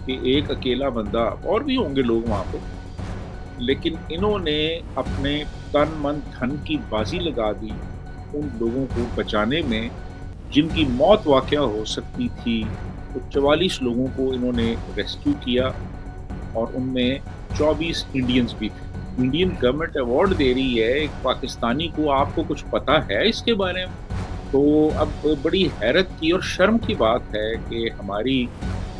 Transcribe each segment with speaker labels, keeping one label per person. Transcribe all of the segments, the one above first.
Speaker 1: कि एक अकेला बंदा और भी होंगे लोग वहाँ पे, लेकिन इन्होंने अपने तन, मन, धन की बाजी लगा दी उन लोगों को बचाने में जिनकी मौत वाक़या हो सकती थी। तो 44 लोगों को इन्होंने रेस्क्यू किया और उनमें 24 इंडियंस भी थे। इंडियन गवर्नमेंट अवार्ड दे रही है एक पाकिस्तानी को, आपको कुछ पता है इसके बारे में? तो अब बड़ी हैरत की और शर्म की बात है कि हमारी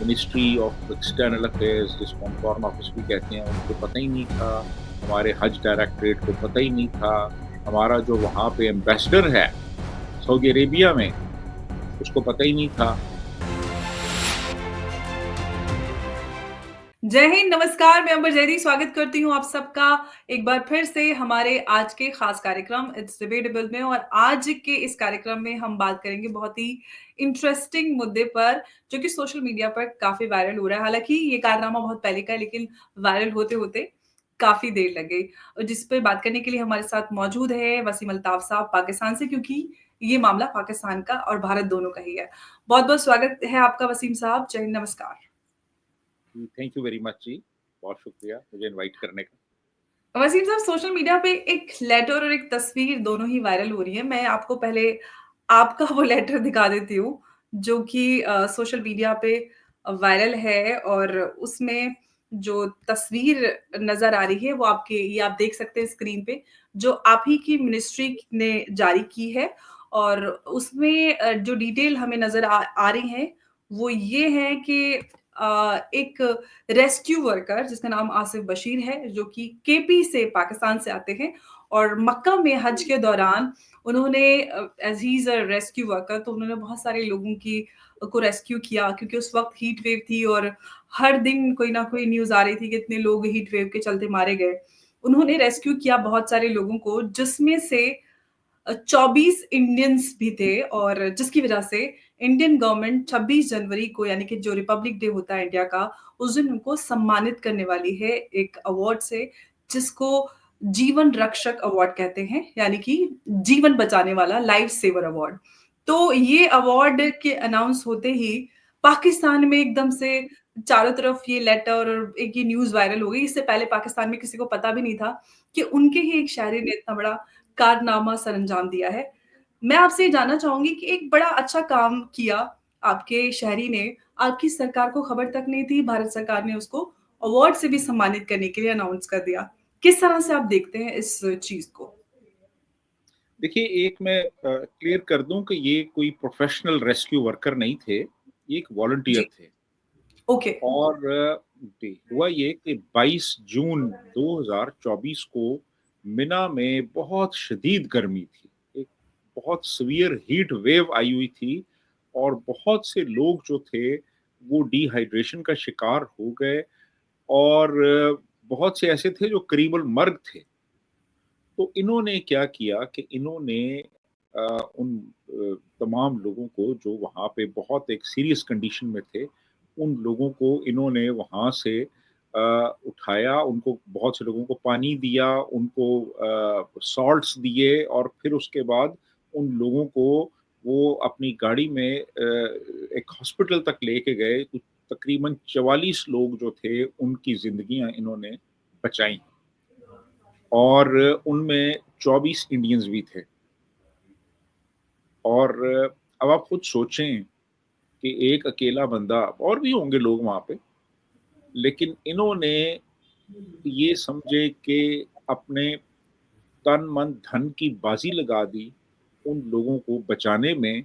Speaker 1: मिनिस्ट्री ऑफ एक्सटर्नल अफेयर्स, जिसको हम फॉरेन ऑफिस भी कहते हैं, उनको पता ही नहीं था। हमारे हज डायरेक्टरेट को पता ही नहीं था। हमारा जो वहाँ पे एम्बेसडर है सऊदी अरेबिया में, उसको पता ही नहीं था।
Speaker 2: जय हिंद, नमस्कार। मैं अंबर जैदी स्वागत करती हूँ आप सबका एक बार फिर से हमारे आज के खास कार्यक्रम इट्स डिबेटेबल में। और आज के इस कार्यक्रम में हम बात करेंगे बहुत ही इंटरेस्टिंग मुद्दे पर, जो कि सोशल मीडिया पर काफी वायरल हो रहा है। हालांकि ये कारनामा बहुत पहले का है, लेकिन वायरल होते होते काफी देर लग गई। और जिस पर बात करने के लिए हमारे साथ मौजूद है वसीम अल्ताफ साहब पाकिस्तान से, क्योंकि ये मामला पाकिस्तान का और भारत दोनों का ही है। बहुत बहुत स्वागत है आपका वसीम साहब। जय हिंद, नमस्कार।
Speaker 1: थैंक यू वेरी मच जी, बहुत शुक्रिया मुझे इनवाइट करने का।
Speaker 2: वसीम साहब, सोशल मीडिया पे एक लेटर और एक तस्वीर दोनों ही वायरल हो रही है। मैं आपको पहले आपका वो लेटर दिखा देती हूँ, जो कि सोशल मीडिया पे वायरल है। और उसमें जो तस्वीर नजर आ रही है वो आपके, ये आप देख सकते हैं स्क्रीन पे, जो आप ही की मिनिस्ट्री ने जारी की है। और उसमें जो डिटेल हमें नजर आ रही है वो ये है कि एक रेस्क्यू वर्कर जिसका नाम आसिफ बशीर है, जो कि केपी से पाकिस्तान से आते हैं। और मक्का में हज के दौरान उन्होंने, as he is a rescue worker, तो उन्होंने बहुत सारे लोगों की को रेस्क्यू किया, क्योंकि उस वक्त हीट वेव थी और हर दिन कोई ना कोई न्यूज आ रही थी कि इतने लोग हीट वेव के चलते मारे गए। उन्होंने रेस्क्यू किया बहुत सारे लोगों को, जिसमें से 24 इंडियंस भी थे। और जिसकी वजह से इंडियन गवर्नमेंट 26 जनवरी को, यानी कि जो रिपब्लिक डे होता है इंडिया का, उस दिन उनको सम्मानित करने वाली है एक अवार्ड से, जिसको जीवन रक्षक अवार्ड कहते हैं, यानी कि जीवन बचाने वाला लाइफ सेवर अवार्ड। तो ये अवार्ड के अनाउंस होते ही पाकिस्तान में एकदम से चारों तरफ ये लेटर और एक ये न्यूज वायरल हो गई। इससे पहले पाकिस्तान में किसी को पता भी नहीं था कि उनके ही एक शहरी ने इतना बड़ा कारनामा सरअंजाम दिया है। मैं आपसे ये जानना चाहूंगी कि एक बड़ा अच्छा काम किया आपके शहरी ने, आपकी सरकार को खबर तक नहीं थी, भारत सरकार ने उसको अवार्ड से भी सम्मानित करने के लिए अनाउंस कर दिया। किस तरह से आप देखते हैं इस चीज को?
Speaker 1: देखिए, एक मैं क्लियर कर दूं कि ये कोई प्रोफेशनल रेस्क्यू वर्कर नहीं थे, ये एक
Speaker 2: जी।
Speaker 1: वॉलंटियर थे।
Speaker 2: ओके।
Speaker 1: और हुआ ये कि 22 जून 2024 को मिना में बहुत शदीद गर्मी थी। एक बहुत सीवियर हीट वेव आई हुई थी और बहुत से लोग जो थे वो डिहाइड्रेशन का शिकार हो गए। और बहुत से ऐसे थे जो करीबन मर्ग थे। तो इन्होंने क्या किया कि इन्होंने उन तमाम लोगों को जो वहाँ पे बहुत एक सीरियस कंडीशन में थे, उन लोगों को इन्होंने वहाँ से उठाया, उनको बहुत से लोगों को पानी दिया, उनको सॉल्ट्स दिए और फिर उसके बाद उन लोगों को वो अपनी गाड़ी में एक हॉस्पिटल तक लेके गए। कुछ तकरीबन 44 लोग जो थे, उनकी ज़िंदगियाँ इन्होंने बचाई और उनमें 24 इंडियंस भी थे। और अब आप खुद सोचें कि एक अकेला बंदा और भी होंगे लोग वहाँ पे, लेकिन इन्होंने ये समझे कि अपने तन, मन, धन की बाजी लगा दी उन लोगों को बचाने में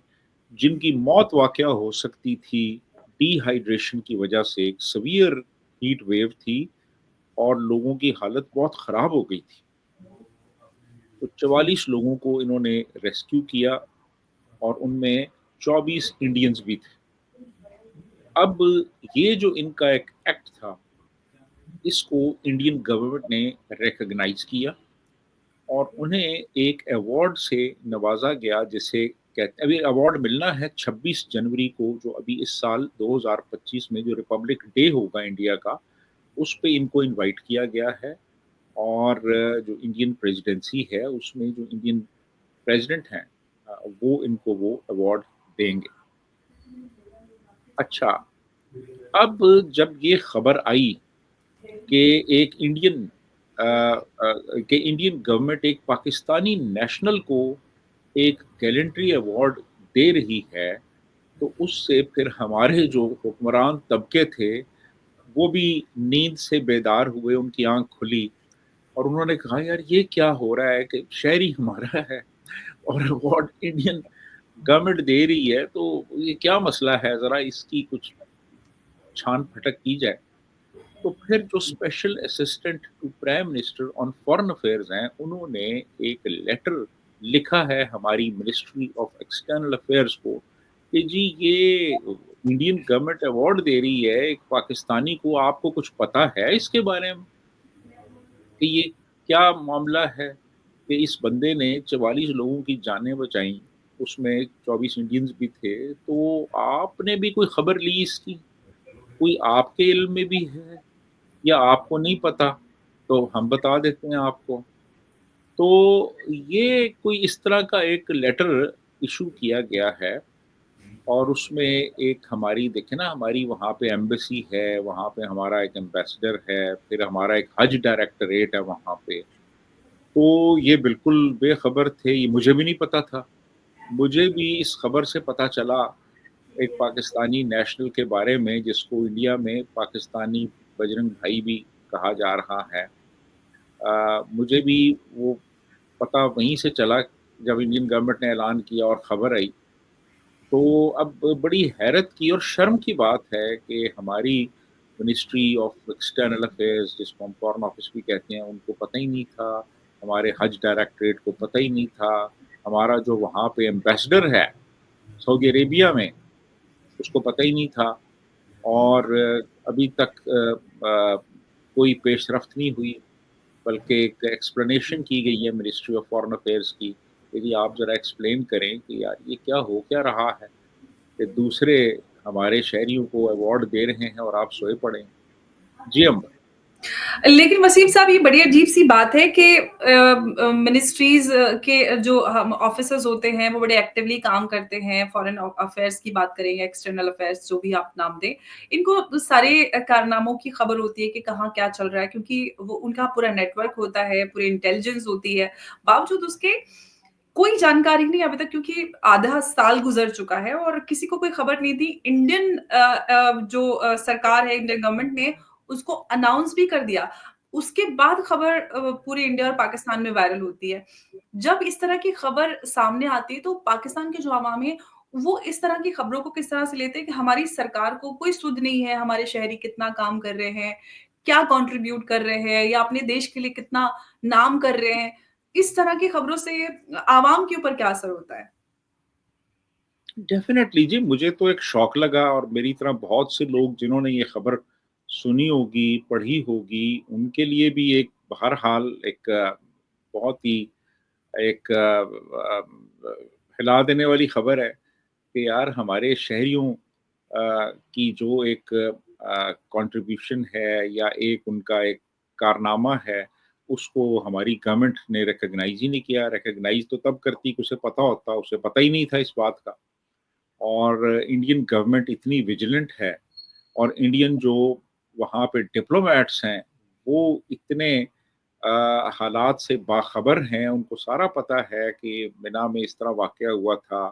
Speaker 1: जिनकी मौत वाक़या हो सकती थी डिहाइड्रेशन की वजह से। एक सीवियर हीट वेव थी और लोगों की हालत बहुत ख़राब हो गई थी। तो 44 लोगों को इन्होंने रेस्क्यू किया और उनमें 24 इंडियंस भी थे। अब ये जो इनका एक एक्ट था, इसको इंडियन गवर्नमेंट ने रिकॉग्नाइज़ किया और उन्हें एक अवार्ड से नवाज़ा गया, जिसे कहते, अभी अवार्ड मिलना है 26 जनवरी को, जो अभी इस साल 2025 में जो रिपब्लिक डे होगा इंडिया का, उस पे इनको इनवाइट किया गया है। और जो इंडियन प्रेसिडेंसी है, उसमें जो इंडियन प्रेसिडेंट हैं, वो इनको वो अवार्ड देंगे। अच्छा, अब जब ये खबर आई कि एक इंडियन गवर्नमेंट एक पाकिस्तानी नेशनल को एक गैलेंट्री अवार्ड दे रही है, तो उससे फिर हमारे जो हुक्मरान तबके थे, वो भी नींद से बेदार हुए, उनकी आँख खुली और उन्होंने कहा, "यार, ये क्या हो रहा है कि शहरी हमारा है और अवार्ड इंडियन गवर्नमेंट दे रही है, तो ये क्या मसला है? ज़रा इसकी कुछ छान-फटक की जाए।" तो फिर जो special assistant to prime minister on foreign affairs हैं, उन्होंने एक लेटर लिखा है हमारी मिनिस्ट्री ऑफ एक्सटर्नल अफेयर्स को कि जी ये इंडियन गवर्नमेंट अवार्ड दे रही है एक पाकिस्तानी को, आपको कुछ पता है इसके बारे में कि ये क्या मामला है कि इस बंदे ने 44 लोगों की जानें बचाई, उसमें 24 इंडियंस भी थे, तो आपने भी कोई खबर ली इसकी? कोई आपके इल्म में भी है या आपको नहीं पता? तो हम बता देते हैं आपको। तो ये कोई इस तरह का एक लेटर इश्यू किया गया है और उसमें एक हमारी देखें ना, हमारी वहाँ पे एम्बेसी है, वहाँ पे हमारा एक एम्बेसडर है, फिर हमारा एक हज डायरेक्टरेट है वहाँ पे। तो ये बिल्कुल बेखबर थे, ये मुझे भी नहीं पता था। मुझे भी इस खबर से पता चला एक पाकिस्तानी नेशनल के बारे में जिसको इंडिया में पाकिस्तानी बजरंग भाई भी कहा जा रहा है। मुझे भी वो पता वहीं से चला जब इंडियन गवर्नमेंट ने ऐलान किया और खबर आई। तो अब बड़ी हैरत की और शर्म की बात है कि हमारी मिनिस्ट्री ऑफ एक्सटर्नल अफेयर्स, जिसको हम फॉरेन ऑफिस भी कहते हैं, उनको पता ही नहीं था, हमारे हज डायरेक्टरेट को पता ही नहीं था, हमारा जो वहाँ पे एम्बेसडर है सऊदी अरेबिया में, उसको पता ही नहीं था और अभी तक कोई पेशरफ्त नहीं हुई, बल्कि एक एक्सप्लेनेशन की गई है मिनिस्ट्री ऑफ फॉरेन अफेयर्स की, कि जी आप ज़रा एक्सप्लेन करें कि यार ये क्या हो क्या रहा है कि दूसरे हमारे शहरियों को अवार्ड दे रहे हैं और आप सोए पड़े हैं। जी अम्बर।
Speaker 2: लेकिन वसीम साहब ये बड़ी अजीब-सी बात है कि मिनिस्ट्रीज़ के जो हम ऑफ़िसर्स होते हैं, वो बड़े एक्टिवली काम करते हैं, फ़ॉरेन अफ़ेयर्स की बात करें या एक्सटर्नल अफ़ेयर्स जो भी आप नाम दें। इनको सारे कारनामों की खबर होती है कि कहाँ क्या चल रहा है क्योंकि वो उनका पूरा नेटवर्क होता है, पूरी इंटेलिजेंस होती है। बावजूद उसके कोई जानकारी नहीं अभी तक क्योंकि आधा साल गुज़र चुका है और किसी को कोई खबर नहीं थी। इंडियन जो सरकार है, इंडियन गवर्नमेंट ने उसको अनाउंस भी कर दिया। उसके बाद खबर पूरे इंडिया और पाकिस्तान में वायरल होती है। जब इस तरह की खबर सामने आती है तो पाकिस्तान के जो अवाम है, वो इस तरह की खबरों को किस तरह से लेते हैं कि हमारी सरकार को कोई सुध नहीं है, हमारे शहरी कितना काम कर रहे हैं, क्या कंट्रीब्यूट कर रहे हैं या अपने देश के लिए कितना नाम कर रहे हैं। इस तरह की खबरों से आवाम के ऊपर क्या असर होता है?
Speaker 1: डेफ़िनेटली जी, मुझे तो एक शॉक लगा और मेरी तरह बहुत से लोग जिन्होंने ये खबर सुनी होगी, पढ़ी होगी, उनके लिए भी एक बहरहाल एक बहुत ही एक हिला देने वाली खबर है कि यार हमारे शहरियों की जो एक कंट्रीब्यूशन है या एक उनका एक कारनामा है, उसको हमारी गवर्नमेंट ने रिकॉग्नाइज़ ही नहीं किया। रिकॉग्नाइज़ तो तब करती कि उसे पता होता, उसे पता ही नहीं था इस बात का। और इंडियन गवर्नमेंट इतनी विजिलेंट है और इंडियन जो वहाँ पे डिप्लोमैट्स हैं, वो इतने हालात से बाखबर हैं, उनको सारा पता है कि मिना में इस तरह वाक़या हुआ था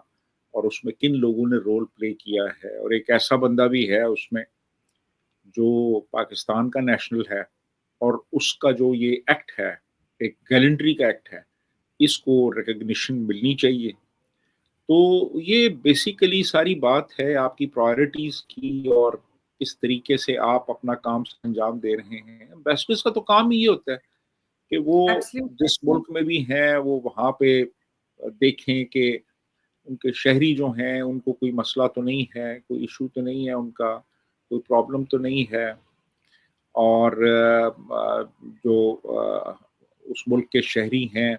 Speaker 1: और उसमें किन लोगों ने रोल प्ले किया है और एक ऐसा बंदा भी है उसमें, जो पाकिस्तान का नेशनल है और उसका जो ये एक्ट है, एक गैलेंट्री का एक्ट है, इसको रिकॉग्निशन मिलनी चाहिए। तो ये बेसिकली सारी बात है आपकी प्रायोरिटीज़ की और किस तरीके से आप अपना काम अंजाम दे रहे हैं। एम्बेसडर्स का तो काम ही ये होता है कि वो
Speaker 2: एब्सोल्यूटली।
Speaker 1: जिस मुल्क में भी हैं, वो वहाँ पे देखें कि उनके शहरी जो हैं, उनको कोई मसला तो नहीं है, कोई इश्यू तो नहीं है उनका, कोई प्रॉब्लम तो नहीं है और जो उस मुल्क के शहरी हैं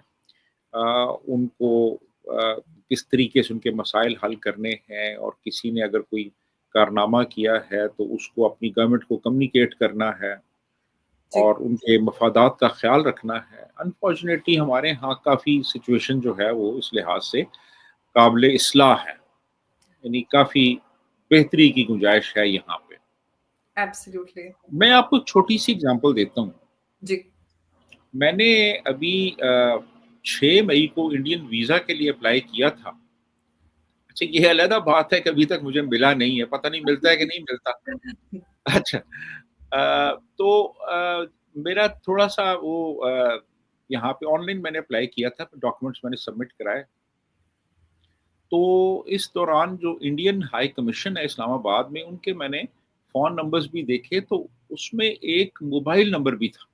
Speaker 1: उनको किस तरीके से उनके मसाइल हल करने हैं और किसी ने अगर कोई कारनामा किया है तो उसको अपनी गवर्नमेंट को कम्युनिकेट करना है
Speaker 2: जी।
Speaker 1: और उनके मफादात का ख्याल रखना है। अनफॉर्चुनेटली हमारे यहाँ काफ़ी सिचुएशन जो है वो इस लिहाज से काबिल इस्लाह है, यानी काफ़ी बेहतरी की गुंजाइश है यहाँ पे।
Speaker 2: एब्सोल्युटली।
Speaker 1: मैं आपको एक छोटी-सी एग्ज़ाम्पल देता हूँ।
Speaker 2: जी।
Speaker 1: मैंने अभी 6 मई को इंडियन वीज़ा के लिए अप्लाई किया था। अच्छा, ये अलग बात है कि अभी तक मुझे मिला नहीं है, पता नहीं मिलता है कि नहीं मिलता। अच्छा, तो मेरा थोड़ा-सा वो यहाँ पे ऑनलाइन मैंने अप्लाई किया था, डॉक्यूमेंट्स मैंने सबमिट कराए। तो इस दौरान जो इंडियन हाई कमीशन है इस्लामाबाद में, उनके मैंने फ़ोन नंबर्स भी देखे, तो उसमें एक मोबाइल नंबर भी था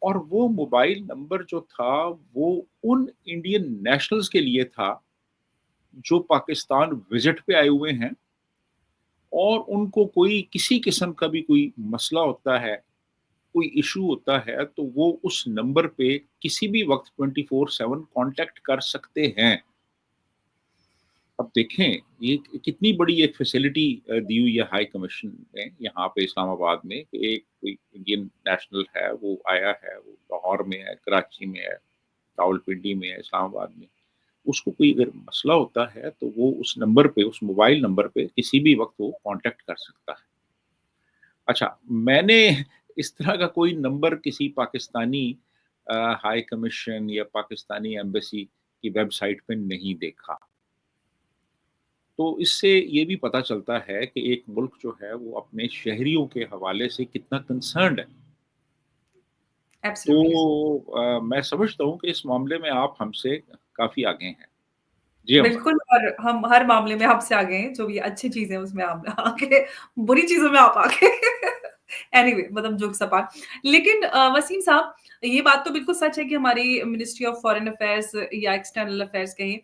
Speaker 1: और वो मोबाइल नंबर जो था, वो उन इंडियन नेशनल्स के लिए था, जो पाकिस्तान विज़िट पे आए हुए हैं और उनको कोई किसी किस्म का भी कोई मसला होता है, कोई इश्यू होता है, तो वो उस नंबर पे किसी भी वक़्त 24/7 कॉन्टैक्ट कर सकते हैं। अब देखें, ये कितनी बड़ी एक फैसिलिटी दी हुई है हाई कमीशन ने यहाँ पे इस्लामाबाद में कि एक कोई इंडियन नेशनल है, वो आया है, वो लाहौर में है, कराची में है, रावलपिंडी में है, इस्लामाबाद में। उसको कोई अगर मसला होता है, तो वो उस नंबर पे, उस मोबाइल नंबर पे किसी भी वक़्त वो कॉन्टैक्ट कर सकता है। अच्छा, मैंने इस तरह का कोई नंबर किसी पाकिस्तानी हाई कमीशन या पाकिस्तानी एम्बेसी की वेबसाइट पे नहीं देखा। तो इससे ये भी पता चलता है कि एक मुल्क जो है वो अपने शहरियों के हवाले से कितना कंसर्न्ड है।
Speaker 2: एब्सोल्युटली।
Speaker 1: तो मैं समझता हूँ कि इस मामले में आप हमसे काफ़ी आगे हैं। जी, अमर।
Speaker 2: बिल्कुल, और हम हर मामले में आपसे आगे हैं, जो भी अच्छी चीज़ें हैं उसमें आप आगे, बुरी चीज़ों में आप आगे। एनीवे मतलब जोक्स अपार्ट। लेकिन वसीम साहब, ये बात तो बिल्कुल सच है कि हमारी मिनिस्ट्री ऑफ फॉरेन अफेयर्स या एक्सटर्नल अफेयर्स कहें,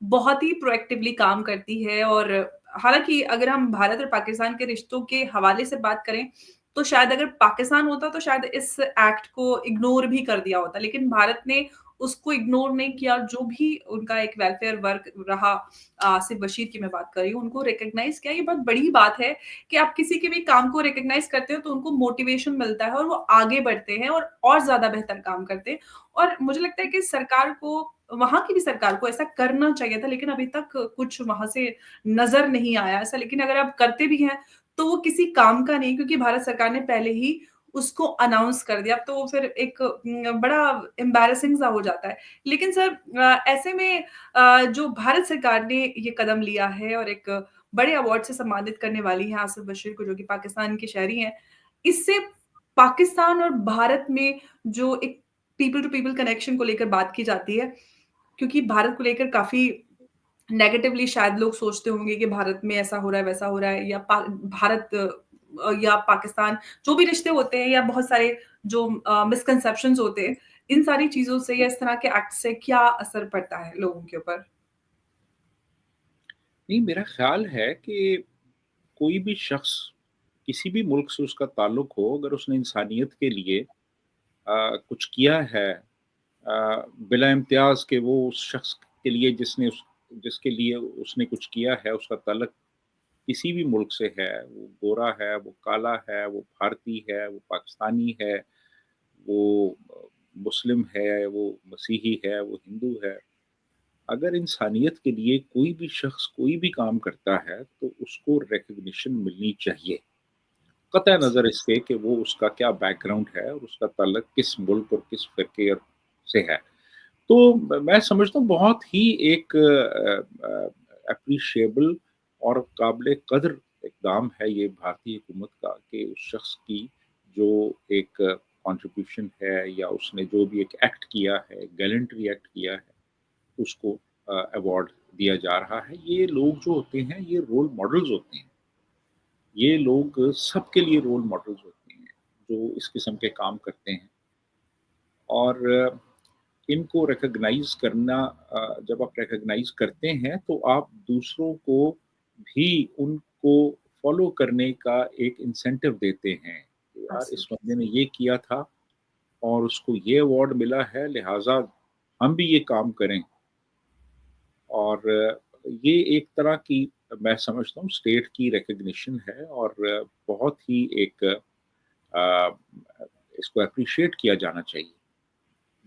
Speaker 2: बहुत ही प्रोएक्टिवली काम करती है। और हालाँकि अगर हम भारत और पाकिस्तान के रिश्तों के हवाले से बात करें, तो शायद अगर पाकिस्तान होता तो शायद इस एक्ट को इग्नोर भी कर दिया होता। लेकिन भारत ने उसको इग्नोर नहीं किया, जो भी उनका एक वेलफेयर वर्क रहा, आसिफ बशीर की मैं बात कर रही हूँ, उनको रिकॉग्नाइज़ किया। ये बहुत बड़ी बात है कि आप किसी के भी काम को रिकॉग्नाइज़ करते हो तो उनको मोटिवेशन मिलता है और वो आगे बढ़ते हैं और ज़्यादा बेहतर काम करते हैं। और मुझे लगता है कि सरकार को, वहाँ की भी सरकार को ऐसा करना चाहिए था, लेकिन अभी तक कुछ वहाँ से नज़र नहीं आया ऐसा। लेकिन अगर आप करते भी हैं, तो वो किसी काम का नहीं, क्योंकि भारत सरकार ने पहले ही उसको अनाउंस कर दिया। अब तो वो फिर एक बड़ा एम्बैरेसिंग सा हो जाता है। लेकिन सर, ऐसे में जो भारत सरकार ने ये कदम लिया है और एक बड़े अवार्ड से सम्मानित करने वाली है आसिफ बशीर को, जो कि पाकिस्तान के शहरी हैं, इससे पाकिस्तान और भारत में जो एक पीपल टू पीपल कनेक्शन को लेकर बात की जाती है, क्योंकि भारत को लेकर काफ़ी नेगेटिवली शायद लोग सोचते होंगे कि भारत में ऐसा हो रहा है, वैसा हो रहा है, या भारत या पाकिस्तान, जो भी रिश्ते होते हैं या बहुत सारे जो मिसकंसेप्शंस होते हैं, इन सारी चीज़ों से या इस तरह के एक्ट से क्या असर पड़ता है लोगों के ऊपर?
Speaker 1: नहीं, मेरा ख़्याल है कि कोई भी शख़्स किसी भी मुल्क से उसका ताल्लुक हो, अगर उसने इंसानियत के लिए कुछ किया है, बिला इम्तियाज़ के वो उस शख़्स के लिए जिसके लिए उसने कुछ किया है, उसका ताल्लुक किसी भी मुल्क से है, वो गोरा है, वो काला है, वो भारतीय है, वो पाकिस्तानी है, वो मुस्लिम है, वो मसीही है, वो हिंदू है। अगर इंसानियत के लिए कोई भी शख़्स कोई भी काम करता है, तो उसको रिकॉग्निशन मिलनी चाहिए। क़त्ई नज़र इसके कि वो उसका क्या बैकग्राउंड है और उसका ताल्लुक किस मुल्क और किस फ़िरके से है। तो मैं समझता हूँ बहुत ही एक एप्रिशिएबल और काबिल कद्र इक़दाम है ये भारतीय हुकूमत का कि उस शख़्स की जो एक कंट्रीब्यूशन है या उसने जो भी एक एक्ट किया है, गैलेंट्री एक्ट किया है, उसको अवार्ड दिया जा रहा है। ये लोग जो होते हैं, ये रोल मॉडल्स होते हैं। ये लोग सबके लिए रोल मॉडल्स होते हैं, जो इस किस्म के काम करते हैं। और इनको रिकॉग्नाइज़ करना, जब आप रिकॉग्नाइज़ करते हैं, तो आप दूसरों को भी उनको फ़ॉलो करने का एक इंसेंटिव देते हैं, कि यार इस बंदे ने
Speaker 2: एब्सोल्युटली।
Speaker 1: ये किया था और उसको ये अवार्ड मिला है, लिहाज़ा हम भी ये काम करें। और ये एक तरह की, मैं समझता हूँ, स्टेट की रिकॉग्निशन है और बहुत ही एक इसको एप्रिशिएट किया जाना चाहिए।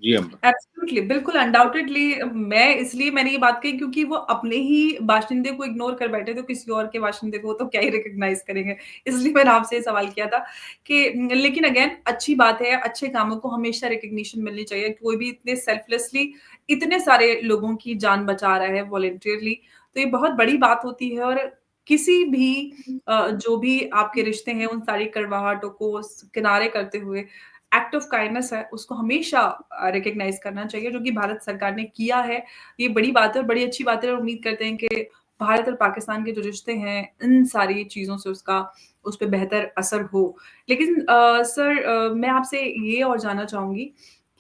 Speaker 1: जी अम्बर।
Speaker 2: एब्सोल्युटली, बिल्कुल अनडाउटेडली मैंने ये बात कही क्योंकि वो अपने ही बाशिंदे को इग्नोर कर बैठे थे, किसी और के बाशिंदे को तो क्या ही रिकॉग्नाइज़ करेंगे। इसलिए मैंने आपसे ये सवाल किया था कि लेकिन अगेन अच्छी बात है, अच्छे कामों को हमेशा रिकॉग्निशन मिलनी चाहिए। कोई भी इतने सेल्फलेसली इतने सारे लोगों की जान बचा रहा है वॉलंटियरली, तो ये बहुत बड़ी बात होती है और किसी भी जो भी आपके रिश्ते हैं, उन सारी कड़वाहटों को किनारे करते हुए एक्ट ऑफ काइंडनेस है, उसको हमेशा रिकॉग्नाइज़ करना चाहिए, जो कि भारत सरकार ने किया है। ये बड़ी बात है और बड़ी अच्छी बात है और उम्मीद करते हैं कि भारत और पाकिस्तान के जो रिश्ते हैं, इन सारी चीज़ों से उस पे बेहतर असर हो। लेकिन सर मैं आपसे ये और जानना चाहूँगी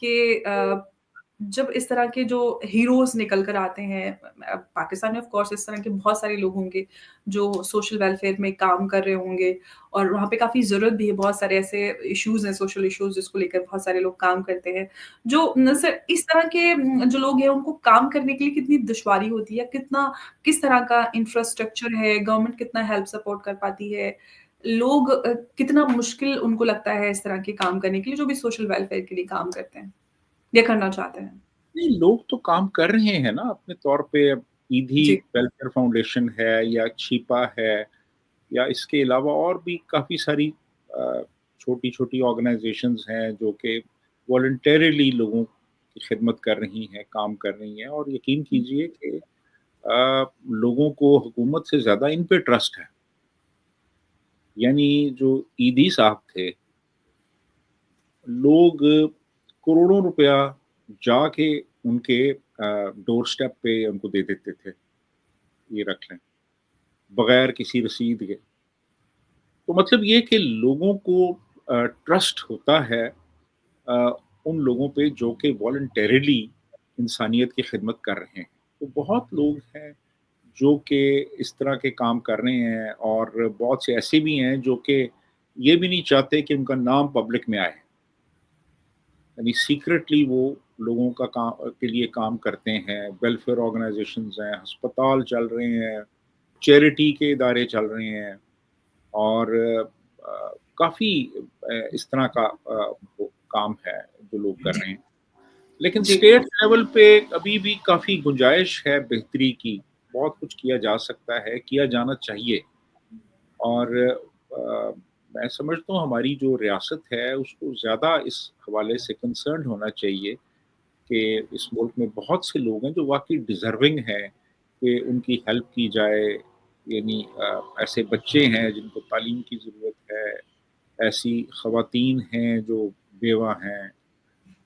Speaker 2: कि जब इस तरह के जो हीरोज़ निकल कर आते हैं पाकिस्तान में ऑफ़ कोर्स इस तरह के बहुत सारे लोग होंगे, जो सोशल वेलफेयर में काम कर रहे होंगे और वहाँ पे काफ़ी ज़रूरत भी है, बहुत सारे ऐसे इश्यूज़ हैं, सोशल इश्यूज़ जिसको लेकर बहुत सारे लोग काम करते हैं। जो न सिर्फ़ इस तरह के जो लोग हैं उनको काम करने के लिए कितनी दुश्वारी होती है, किस तरह का इंफ्रास्ट्रक्चर है, गवर्नमेंट कितना हेल्प सपोर्ट कर पाती है, लोग कितना मुश्किल उनको लगता है इस तरह के काम करने के लिए, जो भी सोशल वेलफेयर के लिए काम करते हैं या करना चाहते हैं?
Speaker 1: नहीं, लोग तो काम कर रहे हैं ना अपने तौर पे। अब ईदी
Speaker 2: जी।
Speaker 1: वेलफेयर फाउंडेशन है या छिपा है या इसके अलावा और भी काफ़ी सारी अ, छोटी-छोटी ऑर्गनाइज़ेशंस हैं जो कि वॉलंटरीली लोगों की खिदमत कर रही हैं, काम कर रही हैं और यकीन कीजिए कि लोगों को हुकूमत से ज़्यादा इन पे ट्रस्ट है। यानी जो ईदी साहब थे, लोग करोड़ों रुपया जाके उनके डोर स्टेप पे उनको दे देते थे, ये रख लें, बगैर किसी रसीद के। तो मतलब ये कि लोगों को ट्रस्ट होता है अ, उन लोगों पे जो कि वॉलंटरीली इंसानियत की खिदमत कर रहे हैं। तो बहुत लोग हैं जो कि इस तरह के काम कर रहे हैं और बहुत से ऐसे भी हैं जो कि ये भी नहीं चाहते कि उनका नाम पब्लिक में आए। यानी सीक्रेटली वो लोगों का काम के लिए काम करते हैं, वेलफेयर ऑर्गनाइज़ेशंस हैं, अस्पताल चल रहे हैं, चैरिटी के इदारे चल रहे हैं और काफ़ी इस तरह का वो काम है जो लोग कर रहे हैं। लेकिन
Speaker 2: जी।
Speaker 1: स्टेट लेवल पे अभी भी काफ़ी गुंजाइश है बेहतरी की, बहुत कुछ किया जा सकता है, किया जाना चाहिए और मैं समझता हूँ हमारी जो रियासत है उसको ज़्यादा इस हवाले से कंसर्न्ड होना चाहिए कि इस मुल्क में बहुत से लोग हैं जो वाक़ई डिज़र्विंग हैं कि उनकी हेल्प की जाए। यानी ऐसे बच्चे हैं जिनको तालीम की ज़रूरत है, ऐसी ख़वातीन हैं जो बेवा हैं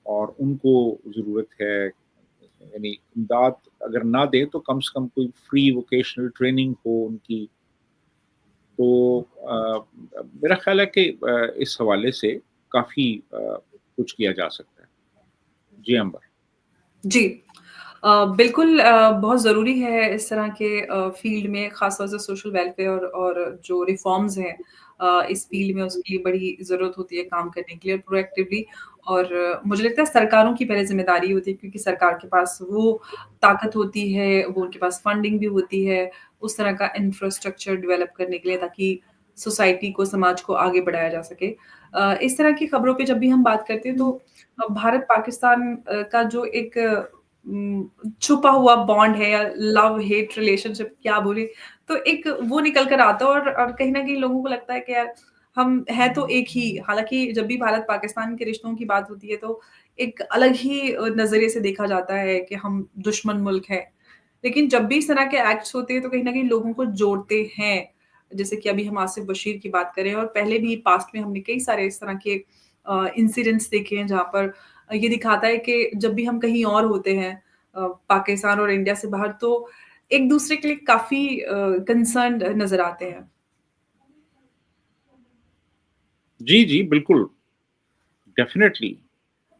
Speaker 1: और उनको ज़रूरत है यानी इमदाद अगर ना दें तो कम से कम कोई फ्री वोकेशनल ट्रेनिंग हो उनकी। तो मेरा ख़्याल है कि इस हवाले से काफ़ी कुछ किया जा सकता है। जी, अंबर।
Speaker 2: जी। बिल्कुल बहुत ज़रूरी है इस तरह के फ़ील्ड में ख़ास तौर से सोशल वेलफेयर और जो रिफ़ॉर्म्स हैं इस फ़ील्ड में उसके लिए बड़ी ज़रूरत होती है काम करने के लिए प्रोएक्टिवली और मुझे लगता है सरकारों की पहले ज़िम्मेदारी होती है क्योंकि सरकार के पास वो ताकत होती है, वो उनके पास फंडिंग भी होती है, उस तरह का इंफ्रास्ट्रक्चर डेवलप करने के लिए ताकि सोसाइटी को, समाज को आगे बढ़ाया जा सके। इस तरह की खबरों पे जब भी हम बात करते हैं तो भारत-पाकिस्तान का जो एक छुपा हुआ बॉन्ड है या लव हेट रिलेशनशिप क्या बोले, तो एक वो निकल कर आता है और कहीं न कहीं लोगों को लगता है कि यार हम हैं तो एक ही हालाँकि जब भी भारत-पाकिस्तान के रिश्तों की बात होती है तो एक अलग ही नज़रिए से देखा जाता है कि हम दुश्मन मुल्क हैं। लेकिन जब भी इस तरह के एक्ट्स होते हैं तो कहीं न कहीं लोगों को जोड़ते हैं। जैसे कि अभी हम आसिफ बशीर की बात करें और पहले भी पास्ट में हमने कई सारे इस तरह के इंसिडेंट्स देखे हैं जहाँ पर ये दिखाता है कि जब भी हम कहीं और होते हैं पाकिस्तान और इंडिया से बाहर तो एक-दूसरे के लिए काफ़ी कंसर्न्ड नज़र आते हैं।
Speaker 1: जी, जी, बिल्कुल, डेफ़िनेटली।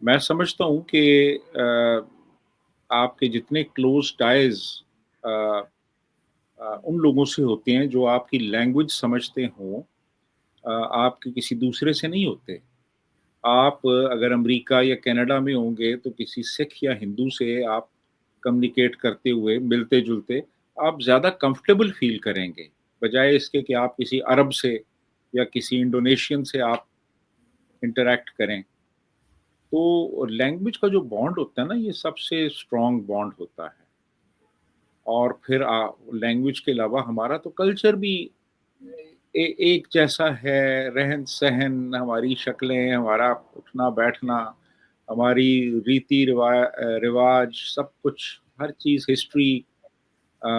Speaker 1: मैं समझता हूँ कि आपके जितने क्लोज़ टाइज़ अ उन लोगों से होते हैं जो आपकी लैंग्वेज समझते हों आपके किसी दूसरे से नहीं होते। आप अगर अमेरिका या कनाडा में होंगे तो किसी सिख या हिंदू से आप कम्युनिकेट करते हुए मिलते-जुलते आप ज़्यादा कंफर्टेबल फ़ील करेंगे, बजाए इसके कि आप किसी अरब से या किसी इंडोनेशियन से आप इंटरैक्ट करें। तो लैंग्वेज का जो बॉन्ड होता है ना, ये सबसे स्ट्रॉन्ग बॉन्ड होता है। और फिर लैंग्वेज के अलावा हमारा तो कल्चर भी एक जैसा है, रहन-सहन, हमारी शक्लें, हमारा उठना-बैठना, हमारी रिवाज, सब कुछ, हर चीज़, हिस्ट्री, अ,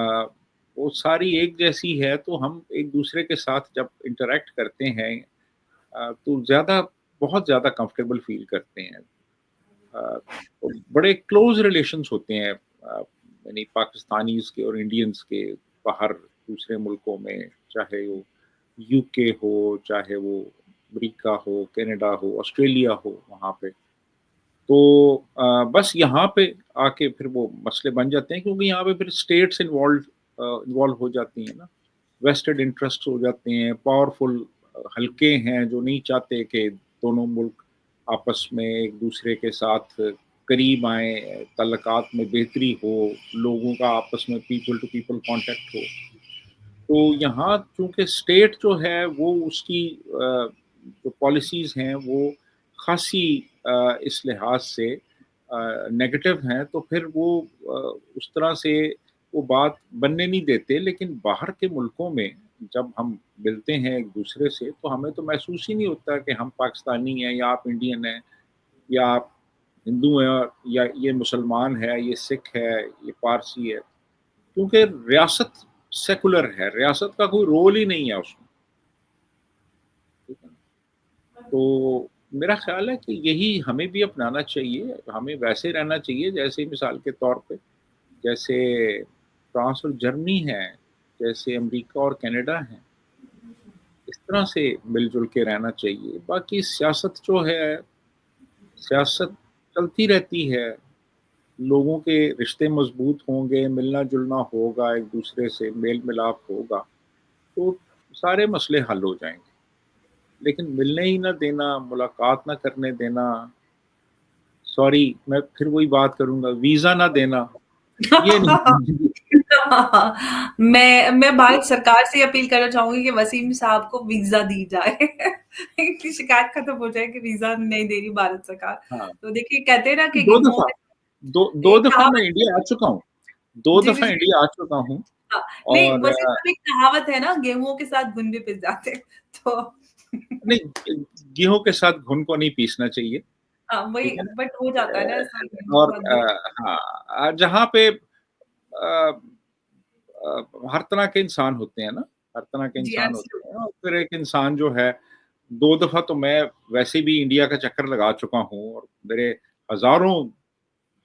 Speaker 1: वो सारी एक जैसी है, तो हम एक-दूसरे के साथ जब इंटरैक्ट करते हैं, तो बहुत ज़्यादा कंफर्टेबल फ़ील करते हैं। अ, तो बड़े क्लोज़ रिलेशंस होते हैं, यानी पाकिस्तानीज़ के और इंडियंस के बाहर दूसरे मुल्कों में, चाहे वो यूके हो, चाहे वो अमेरिका हो, कनाडा हो, ऑस्ट्रेलिया हो, वहाँ पे। तो बस यहाँ पे आके फिर वो मसले बन जाते हैं, क्योंकि यहाँ पे फिर स्टेट्स इन्वॉल्व हो जाती हैं ना, वेस्टेड इंटरेस्ट हो जाते हैं, पावरफुल हल्के हैं जो नहीं चाहते कि दोनों मुल्क आपस में एक दूसरे के साथ करीब आएँ, ताल्लुकात में बेहतरी हो, लोगों का आपस में पीपल टू पीपल कॉन्टैक्ट हो। तो यहाँ चूँकि स्टेट जो है वो उसकी जो पॉलिसीज़ हैं वो ख़ासी इस लिहाज से नेगेटिव हैं, तो फिर वो उस तरह से वो बात बनने नहीं देते। लेकिन बाहर के मुल्कों में जब हम मिलते हैं एक-दूसरे से, तो हमें तो महसूस ही नहीं होता कि हम पाकिस्तानी हैं या आप इंडियन हैं या आप हिंदू हैं, या ये मुसलमान है, ये सिख है, ये पारसी है। क्योंकि रियासत सेकुलर है, रियासत का कोई रोल ही नहीं है उसमें, ठीक है ना? तो मेरा ख़्याल है कि यही हमें भी अपनाना चाहिए, हमें वैसे रहना चाहिए जैसे मिसाल के तौर पे, जैसे फ्रांस और जर्मनी है, जैसे अमेरिका और कनाडा है, इस तरह से मिल-जुल के रहना चाहिए। बाकी सियासत जो है, सियासत चलती रहती है, लोगों के रिश्ते मज़बूत होंगे, मिलना-जुलना होगा, एक-दूसरे से मेल-मिलाप होगा, तो सारे मसले हल हो जाएँगे। लेकिन मिलने ही ना देना, मुलाकात ना करने देना, सॉरी मैं फिर वही बात करूँगा, वीज़ा ना देना, ये नहीं।
Speaker 2: मैं भारत सरकार से अपील करना चाहूँगी कि वसीम साहब को वीज़ा दी जाए। इनकी शिकायत खत्म हो जाए कि वीज़ा नहीं दे रही भारत सरकार।
Speaker 1: हाँ,
Speaker 2: तो देखिए कहते हैं ना कि
Speaker 1: 2
Speaker 2: गेहूँ
Speaker 1: दफ़ा, 2
Speaker 2: एक
Speaker 1: दफ़ा मैं
Speaker 2: कहावत
Speaker 1: इंडिया आ चुका हूँ, 2
Speaker 2: जी, जी,
Speaker 1: दफ़ा
Speaker 2: जी।
Speaker 1: इंडिया आ चुका हूँ।
Speaker 2: हाँ, नहीं
Speaker 1: और
Speaker 2: वैसे सब एक कहावत है ना गेहूँ के साथ घुन भी पिस जाते हैं। तो
Speaker 1: नहीं, गेहूँ के साथ घुन को नहीं पीसना चाहिए,
Speaker 2: हाँ, वही
Speaker 1: ठीक है ना?
Speaker 2: बट हो जाता है ना ऐसा गेहूँ के
Speaker 1: और
Speaker 2: साथ भी
Speaker 1: हाँ, जहाँ पे हर तरह के इंसान होते हैं ना, हर तरह के
Speaker 2: जी,
Speaker 1: इंसान होते हैं,
Speaker 2: एब्सोल्यूटली।
Speaker 1: और फिर एक इंसान जो है, 2 दफ़ा तो मैं वैसे भी इंडिया का चक्कर लगा चुका हूँ, और मेरे हज़ारों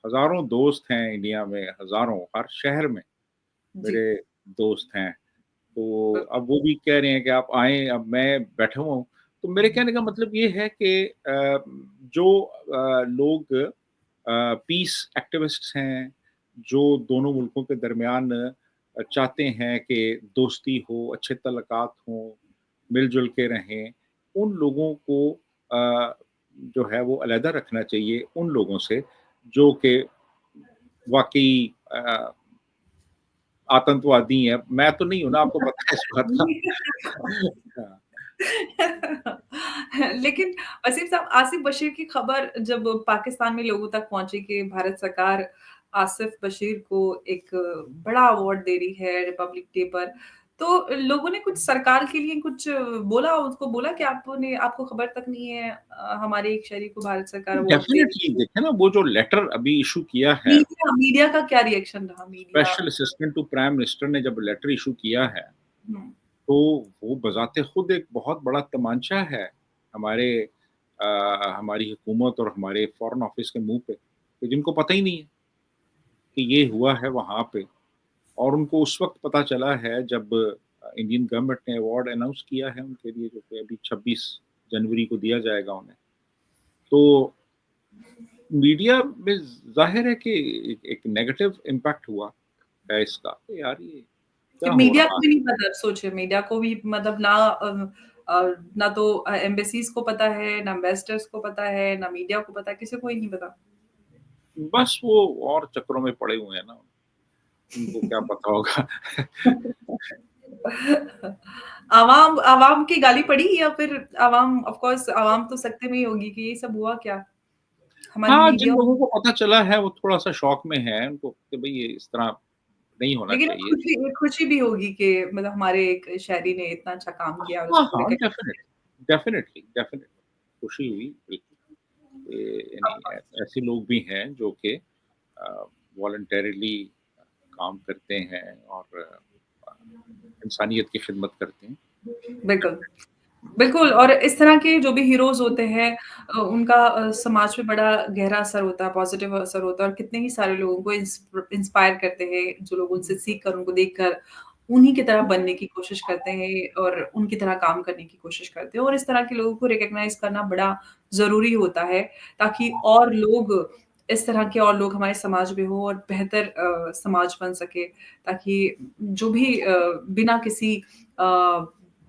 Speaker 1: हज़ारों दोस्त हैं इंडिया में, हज़ारों, हर शहर में
Speaker 2: जी,
Speaker 1: मेरे दोस्त हैं। तो
Speaker 2: बिल्कुल।
Speaker 1: अब वो भी कह रहे हैं कि आप आएँ, अब मैं बैठा हुआ हूँ। तो मेरे कहने का मतलब ये है कि जो लोग पीस एक्टिविस्ट्स हैं, जो दोनों मुल्कों के दरमियान चाहते हैं कि दोस्ती हो, अच्छे तल्लुकात हों, मिल-जुल के रहें, उन लोगों को जो है वो अलहदा रखना चाहिए उन लोगों से, जो कि वाक़ई आतंकवादी हैं। मैं तो नहीं हूँ ना, आपको पता है इस बात का। हाँ,
Speaker 2: लेकिन वसीम साहब आसिफ बशीर की खबर जब पाकिस्तान में लोगों तक पहुंची कि भारत सरकार आसिफ बशीर को एक बड़ा अवार्ड दे रही है रिपब्लिक डे पर, तो लोगों ने कुछ सरकार के लिए कुछ बोला, उसको बोला कि आपने आपको खबर तक नहीं है हमारे एक शहरी को भारत सरकार अवार्ड दे रही
Speaker 1: डेफ़िनिटली देखिए ना, वो जो लेटर अभी इश्यू किया
Speaker 2: है।
Speaker 1: है,
Speaker 2: मीडिया का क्या रिएक्शन रहा media?
Speaker 1: Special assistant to prime minister ने जब लेटर इश्यू किया है,
Speaker 2: हुँ,
Speaker 1: तो वो बज़ाते खुद एक बहुत बड़ा तमांचा है हमारे हमारी हुकूमत और हमारे फ़ॉरेन ऑफ़िस के मुँह पे, कि जिनको पता ही नहीं है कि ये हुआ है वहाँ पे। और उनको उस वक़्त पता चला है जब इंडियन गवर्नमेंट ने अवार्ड अनाउंस किया है उनके लिए, जो कि अभी 26 जनवरी को दिया जाएगा उन्हें। तो मीडिया में ज़ाहिर है कि एक नेगेटिव इम्पैक्ट हुआ है इसका, कि यार ये
Speaker 2: कि
Speaker 1: क्या हो
Speaker 2: मीडिया
Speaker 1: रहा
Speaker 2: को भी नहीं पता सोचिए मीडिया को भी मतलब ना ना तो एम्बेसीज को पता है, ना एम्बेसडर्स को पता है, ना मीडिया को पता है, किसी को ही नहीं पता।
Speaker 1: है? बस वो और चक्करों में पड़े हुए हैं ना, उनको क्या पता होगा।
Speaker 2: आवाम आवाम की गाली पड़ी या फिर आवाम ऑफ कोर्स आवाम तो सकते में ही होगी कि ये सब हुआ क्या? हमारी
Speaker 1: हाँ, जिन
Speaker 2: मीडिया
Speaker 1: लोगों को पता चला है वो थोड़ा-सा शॉक में हैं, उनको कि भई ये इस तरह नहीं होना
Speaker 2: लेकिन
Speaker 1: चाहिए।
Speaker 2: खुशी भी होगी कि मतलब हमारे एक शहरी ने इतना अच्छा काम किया और
Speaker 1: हाँ,
Speaker 2: उसको
Speaker 1: हाँ,
Speaker 2: रिकॉग्नाइज़
Speaker 1: डेफ़िनेटली खुशी हुई बिल्कुल। यानी ऐसे लोग भी हैं जो कि अ, वॉलंटरीली काम करते हैं और इंसानियत की खिदमत करते हैं।
Speaker 2: बिल्कुल। बिल्कुल और इस तरह के जो भी हीरोज़ होते हैं उनका समाज पे बड़ा गहरा असर होता है, पॉज़िटिव असर होता है और कितने ही सारे लोगों को इंस्पायर करते हैं, जो लोग उनसे सीख कर, उनको देखकर उन्हीं की तरह बनने की कोशिश करते हैं और उनकी तरह काम करने की कोशिश करते हैं और इस तरह के लोगों को रिकॉग्नाइज़ करना बड़ा ज़रूरी होता है, ताकि और लोग इस तरह के और लोग हमारे समाज में हो और बेहतर समाज बन सके, ताकि जो भी बिना किसी अ,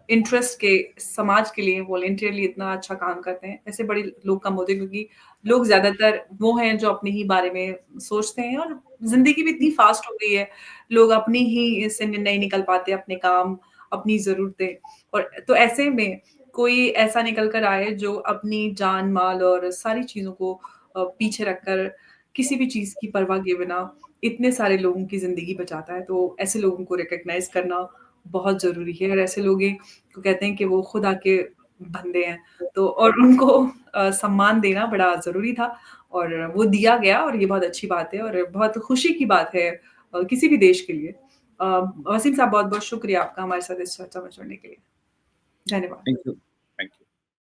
Speaker 2: इंटरेस्ट के समाज के लिए वॉलंटियरली इतना अच्छा काम करते हैं, ऐसे बड़े लोग कम होते हैं क्योंकि लोग ज़्यादातर वो हैं जो अपने ही बारे में सोचते हैं और ज़िंदगी भी इतनी फ़ास्ट हो गई है, लोग अपनी ही से नहीं निकल पाते, अपने काम, अपनी ज़रूरतें और तो ऐसे में कोई ऐसा निकल कर आए जो अपनी जान-माल और सारी चीज़ों को पीछे रखकर किसी भी चीज़ की परवाह किए बिना इतने सारे लोगों की ज़िंदगी बचाता है, तो ऐसे लोगों को रिकॉग्नाइज़ करना बहुत ज़रूरी है और ऐसे लोग ही को कहते हैं कि वो खुदा के बंदे हैं। तो और उनको सम्मान देना बड़ा ज़रूरी था और वो दिया गया और ये बहुत अच्छी बात है और बहुत खुशी की बात है किसी भी देश के लिए। वसीम साहब बहुत-बहुत शुक्रिया आपका हमारे साथ इस चर्चा में जुड़ने के लिए। धन्यवाद।
Speaker 1: Thank you.